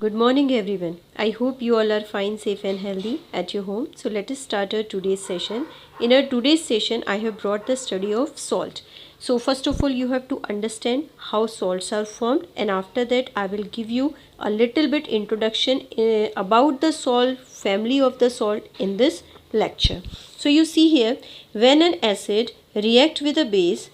Good morning everyone. I hope you all are fine, safe and healthy at your home. So let us start our today's session. In our today's session, I have brought the study of salt. So first of all, you have to understand how salts are formed, and after that I will give you a little bit introduction about the salt family of the salt in this lecture. So you see here, when an acid reacts with a base,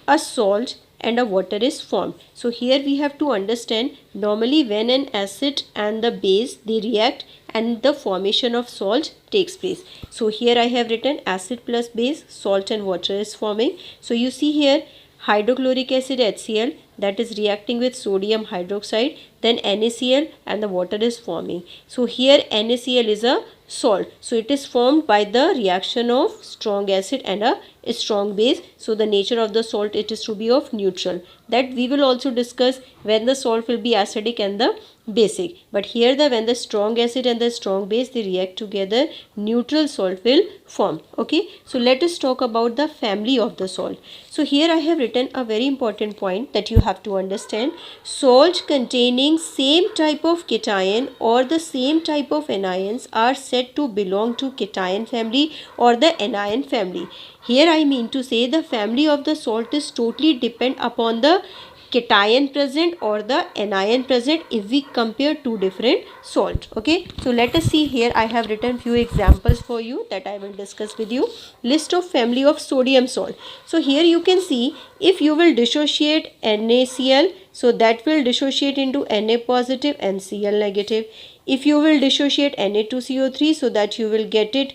a salt and a water is formed. So here we have to understand, normally when an acid and the base they react and the formation of salt takes place. So here I have written acid plus base, salt and water is forming. So you see here hydrochloric acid HCl that is reacting with sodium hydroxide, then NaCl and the water is forming. So here NaCl is a salt. So it is formed by the reaction of strong acid and a strong base. So the nature of the salt, it is to be of neutral. That we will also discuss when the salt will be acidic and the basic. But here when the strong acid and the strong base they react together, neutral salt will form. Okay. So let us talk about the family of the salt. So here I have written a very important point that you have to understand. Salt containing same type of cation or the same type of anions are said to belong to cation family or the anion family. Here I mean to say the family of the salt is totally depend upon the cation present or the anion present if we compare two different salt. Okay, so let us see. Here I have written few examples for you that I will discuss with you. List of family of sodium salt. So here you can see, if you will dissociate NaCl, so that will dissociate into Na positive and Cl negative. If you will dissociate Na2CO3, so that you will get it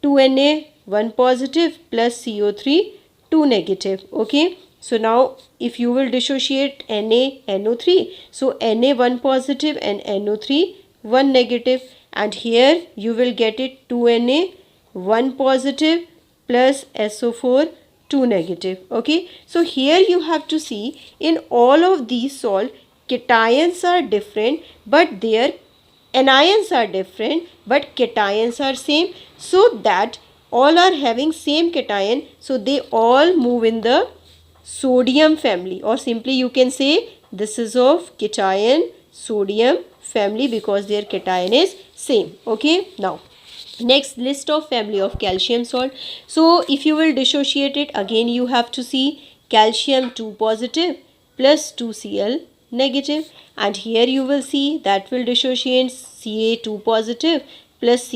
2Na 1 positive plus CO3 2 negative. Okay, so now if you will dissociate NaNO3, so Na 1 positive and NO3 1 negative, and here you will get it 2Na 1 positive plus SO4 2 negative. Okay, so here you have to see, in all of these salt cations are different but their anions are different but cations are same, so that all are having same cation, so they all move in the sodium family, or simply you can say this is of cation sodium family because their cation is same. Okay, now next, list of family of calcium salt. So if you will dissociate it, again you have to see calcium 2 positive plus 2Cl negative, and here you will see that will dissociate Ca2 positive plus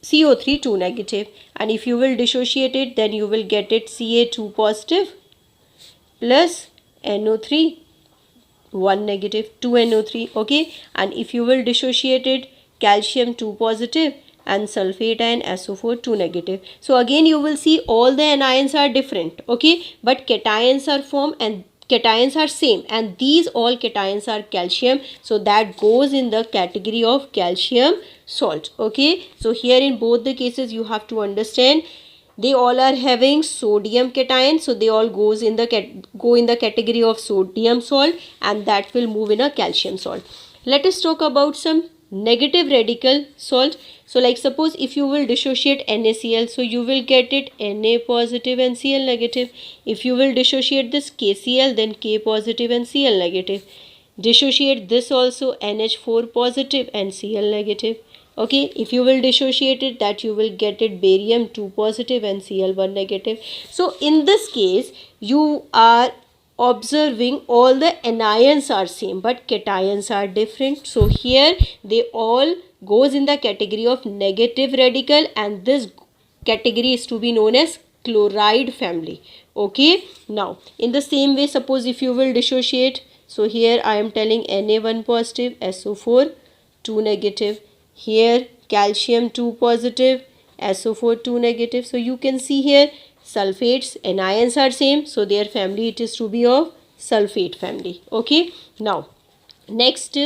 CO3 2 negative, and if you will dissociate it, then you will get it Ca2 positive plus NO3 1 negative 2NO3. Okay, and if you will dissociate it, calcium 2 positive and sulfate ion SO4 2 negative. So again you will see all the anions are different. Okay, but cations are formed and cations are same, and these all cations are calcium, so that goes in the category of calcium salt. Okay, so here in both the cases you have to understand, they all are having sodium cation, so they all go in the category of sodium salt, and that will move in a calcium salt. Let us talk about some negative radical salt. So like suppose if you will dissociate NaCl, so you will get it Na positive and Cl negative. If you will dissociate this KCl, then K positive and Cl negative. Dissociate this also, NH4 positive and Cl negative. Okay, if you will dissociate it, that you will get it barium 2 positive and Cl1 negative. So in this case you are observing all the anions are same but cations are different. So here they all goes in the category of negative radical, and this category is to be known as chloride family. Okay, now in the same way, suppose if you will dissociate, so here I am telling Na1 positive SO4 2 negative, here calcium 2 positive SO4 2 negative. So you can see here sulfates, anions are same, so their family it is to be of sulfate family. Okay, now next,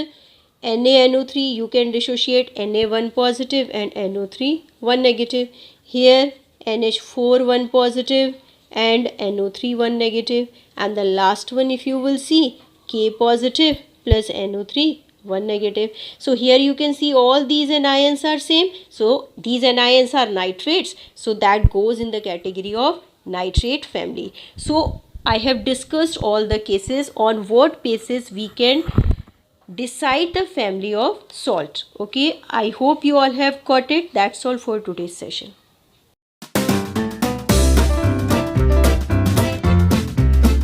NaNO3 you can dissociate Na1 positive and NO3 1 negative. Here NH4 1 positive and NO3 1 negative, and the last one if you will see K positive plus NO3 1 negative. So here you can see all these anions are same, so these anions are nitrates, so that goes in the category of nitrate family. So I have discussed all the cases on what basis we can decide the family of salt. Okay, I hope you all have got it. That's all for today's session.